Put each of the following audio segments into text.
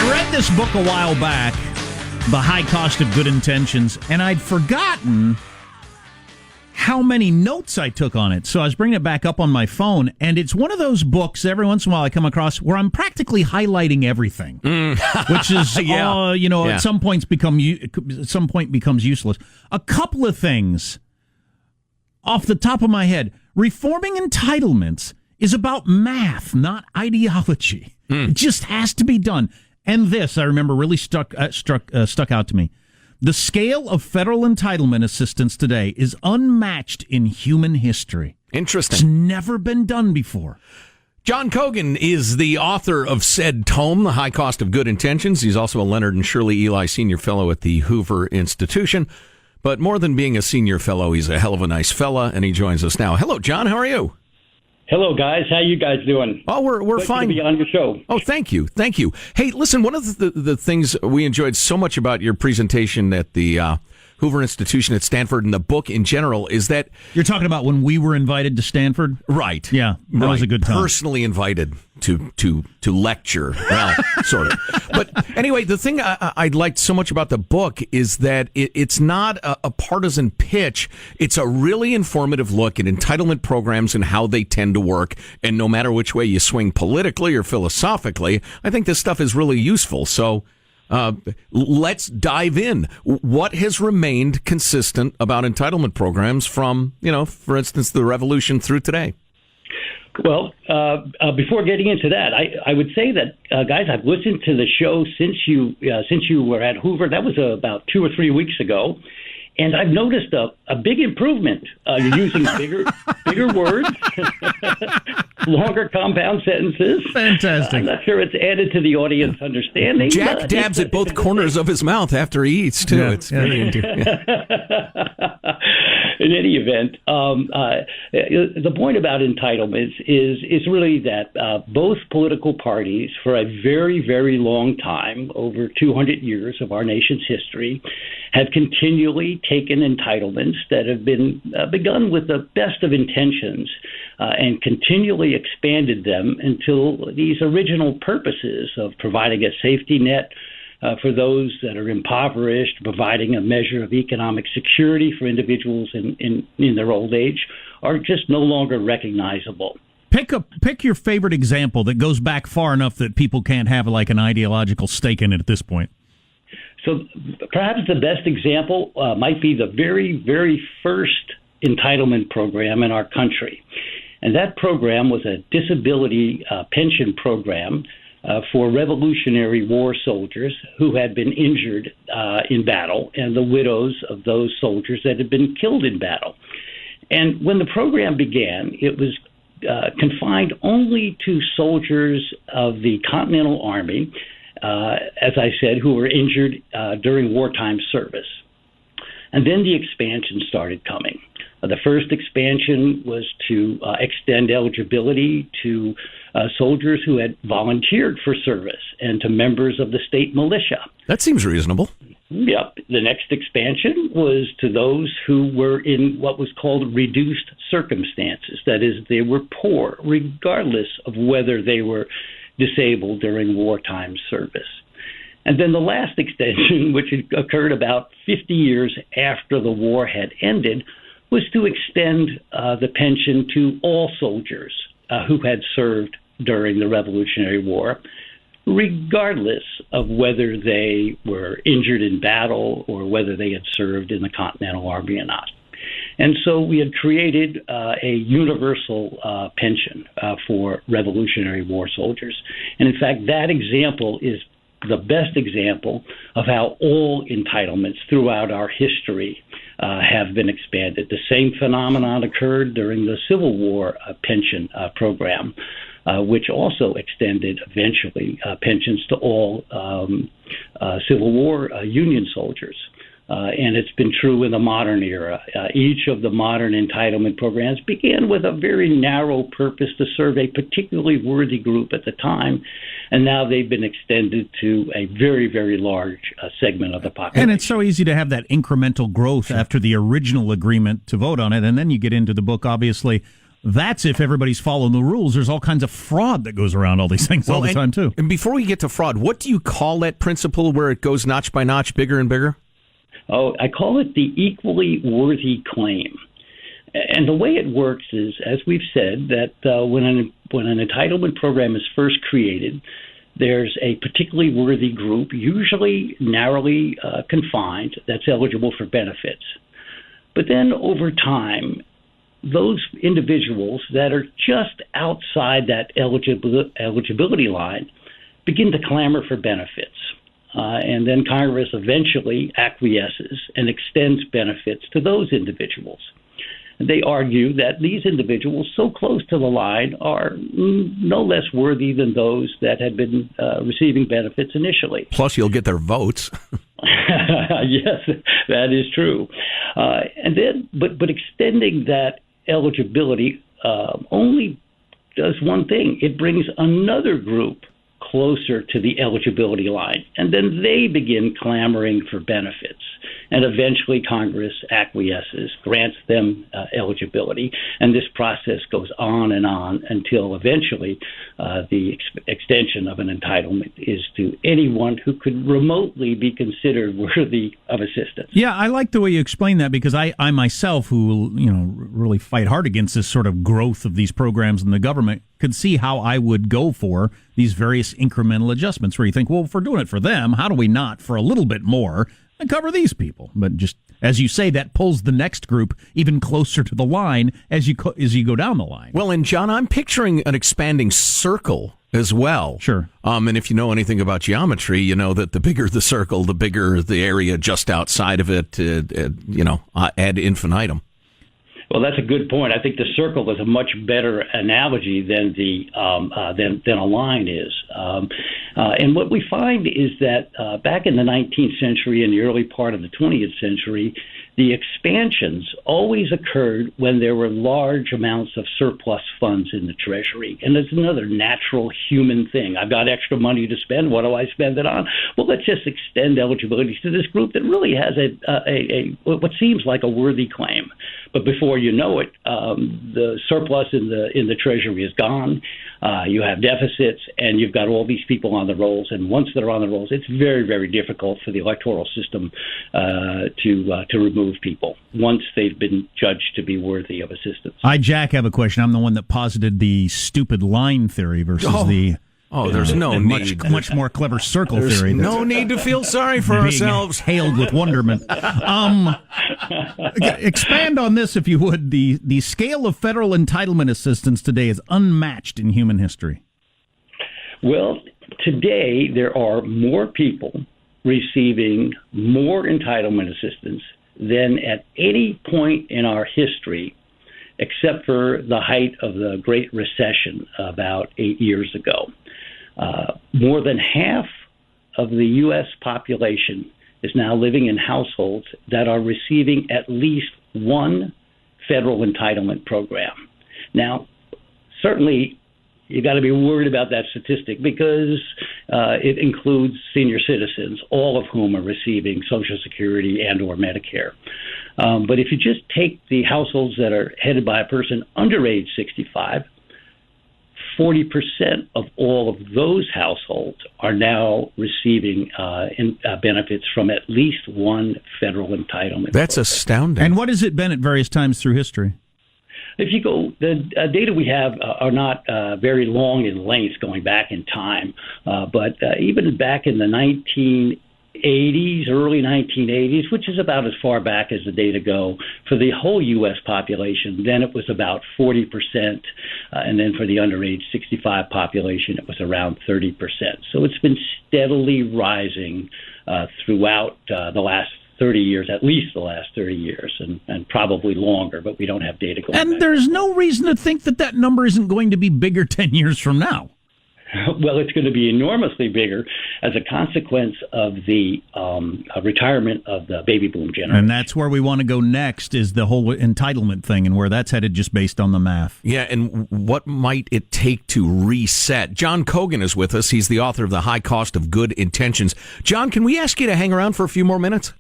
I read this book a while back, The High Cost of Good Intentions, and I'd forgotten how many notes I took on it. So I was bringing it back up on my phone, and it's one of those books every once in a while I come across where I'm practically highlighting everything, which is, at some point becomes useless. A couple of things off the top of my head. Reforming entitlements is about math, not ideology. It just has to be done. And this, I remember, really stuck out to me. The scale of federal entitlement assistance today is unmatched in human history. Interesting. It's never been done before. John Cogan is the author of said tome, The High Cost of Good Intentions. He's also a Leonard and Shirley Eli Senior Fellow at the Hoover Institution. But more than being a senior fellow, he's a hell of a nice fella, and he joins us now. Hello, John. How are you? Hello, guys. How you guys doing? Oh, we're fine. To be on your show. Oh, thank you. Hey, listen, one of the things we enjoyed so much about your presentation at the Hoover Institution at Stanford and the book in general is that... You're talking about when we were invited to Stanford? Right. Yeah, that was a good time. Personally invited to lecture. Well, sort of. But anyway, the thing I liked so much about the book is that it's not a partisan pitch. It's a really informative look at entitlement programs and how they tend to work. And no matter which way you swing politically or philosophically, I think this stuff is really useful. So... let's dive in. What has remained consistent about entitlement programs from, for instance, the revolution through today? Well, before getting into that, I would say that, guys, I've listened to the show since you were at Hoover. That was about 2 or 3 weeks ago. And I've noticed a big improvement. You're using bigger words, longer compound sentences. Fantastic. I'm not sure it's added to the audience understanding. Jack dabs at both corners of his mouth after he eats, too. Yeah, it's very In any event, the point about entitlements is really that both political parties, for a very, very long time, over 200 years of our nation's history, have continually taken entitlements that have been begun with the best of intentions and continually expanded them until these original purposes of providing a safety net for those that are impoverished, providing a measure of economic security for individuals in their old age, are just no longer recognizable. Pick your favorite example that goes back far enough that people can't have like an ideological stake in it at this point. So perhaps the best example might be the very, very first entitlement program in our country. And that program was a disability pension program for Revolutionary War soldiers who had been injured in battle and the widows of those soldiers that had been killed in battle. And when the program began, it was confined only to soldiers of the Continental Army, as I said, who were injured during wartime service. And then the expansion started coming. The first expansion was to extend eligibility to soldiers who had volunteered for service and to members of the state militia. That seems reasonable. Yep. The next expansion was to those who were in what was called reduced circumstances. That is, they were poor, regardless of whether they were disabled during wartime service. And then the last extension, which occurred about 50 years after the war had ended, was to extend the pension to all soldiers who had served during the Revolutionary War, regardless of whether they were injured in battle or whether they had served in the Continental Army or not. And so we had created a universal pension for Revolutionary War soldiers. And in fact, that example is the best example of how all entitlements throughout our history have been expanded. The same phenomenon occurred during the Civil War pension program, which also extended eventually pensions to all Civil War Union soldiers. And it's been true in the modern era. Each of the modern entitlement programs began with a very narrow purpose to serve a particularly worthy group at the time, and now they've been extended to a very, very large segment of the population. And it's so easy to have that incremental growth after the original agreement to vote on it, and then you get into the book, obviously, That's if everybody's following the rules. There's all kinds of fraud that goes around all these things all the time, too. And before we get to fraud, what do you call that principle where it goes notch by notch, bigger and bigger? Oh, I call it the equally worthy claim. And the way it works is, as we've said, that when an entitlement program is first created, there's a particularly worthy group, usually narrowly confined, that's eligible for benefits. But then over time, those individuals that are just outside that eligibility line begin to clamor for benefits. And then Congress eventually acquiesces and extends benefits to those individuals. They argue that these individuals so close to the line are no less worthy than those that had been receiving benefits initially. Plus, you'll get their votes. Yes, that is true. And then, but extending that eligibility only does one thing. It brings another group closer to the eligibility line, and then they begin clamoring for benefits. And eventually Congress acquiesces, grants them eligibility, and this process goes on and on until eventually the extension of an entitlement is to anyone who could remotely be considered worthy of assistance. Yeah, I like the way you explain that, because I myself, who really fight hard against this sort of growth of these programs in the government, could see how I would go for these various incremental adjustments where you think, well, if we're doing it for them, how do we not, for a little bit more, and cover these people? But just, as you say, that pulls the next group even closer to the line as you go down the line. Well, and John, I'm picturing an expanding circle as well. Sure. And if you know anything about geometry, you know that the bigger the circle, the bigger the area just outside of it, ad infinitum. Well, that's a good point. I think the circle is a much better analogy than than a line is. And what we find is that back in the 19th century and the early part of the 20th century, the expansions always occurred when there were large amounts of surplus funds in the Treasury. And it's another natural human thing. I've got extra money to spend. What do I spend it on? Well, let's just extend eligibility to this group that really has a what seems like a worthy claim. But before you know it, the surplus in the Treasury is gone. You have deficits, and you've got all these people on the rolls. And once they're on the rolls, it's very, very difficult for the electoral system to remove people once they've been judged to be worthy of assistance. Jack, have a question. I'm the one that posited the stupid line theory versus the there's no need. Much more clever circle There's theory. No need to feel sorry for ourselves. Hailed with wonderment. Expand on this, if you would. The scale of federal entitlement assistance today is unmatched in human history. Well, today there are more people receiving more entitlement assistance than at any point in our history, except for the height of the Great Recession about 8 years ago. More than half of the U.S. population is now living in households that are receiving at least one federal entitlement program. Now, certainly, you got to be worried about that statistic because it includes senior citizens, all of whom are receiving Social Security and or Medicare. But if you just take the households that are headed by a person under age 65, 40% of all of those households are now receiving benefits from at least one federal entitlement. That's astounding. And what has it been at various times through history? If you go, the data we have are not very long in length going back in time, but even back in the 1980s, early 1980s, which is about as far back as the data go, for the whole U.S. population, then it was about 40%, and then for the under age 65 population, it was around 30%. So it's been steadily rising throughout the last 30 years, at least the last 30 years, and probably longer, but we don't have data going back. And there's no reason to think that number isn't going to be bigger 10 years from now. Well, it's going to be enormously bigger as a consequence of the retirement of the baby boom generation. And that's where we want to go next, is the whole entitlement thing and where that's headed just based on the math. Yeah, and what might it take to reset? John Cogan is with us. He's the author of The High Cost of Good Intentions. John, can we ask you to hang around for a few more minutes?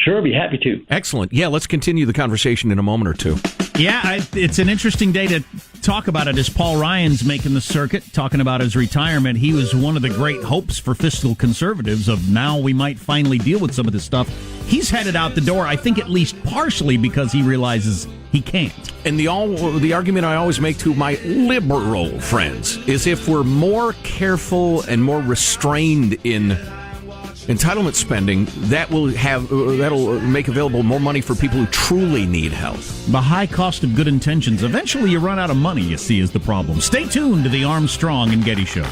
Sure, be happy to. Excellent. Yeah, let's continue the conversation in a moment or two. Yeah, it's an interesting day to talk about it as Paul Ryan's making the circuit, talking about his retirement. He was one of the great hopes for fiscal conservatives of now we might finally deal with some of this stuff. He's headed out the door, I think at least partially because he realizes he can't. And the argument I always make to my liberal friends is if we're more careful and more restrained in entitlement spending, that'll make available more money for people who truly need help. The high cost of good intentions. Eventually you run out of money, you see, is the problem. Stay tuned to the Armstrong and Getty Show.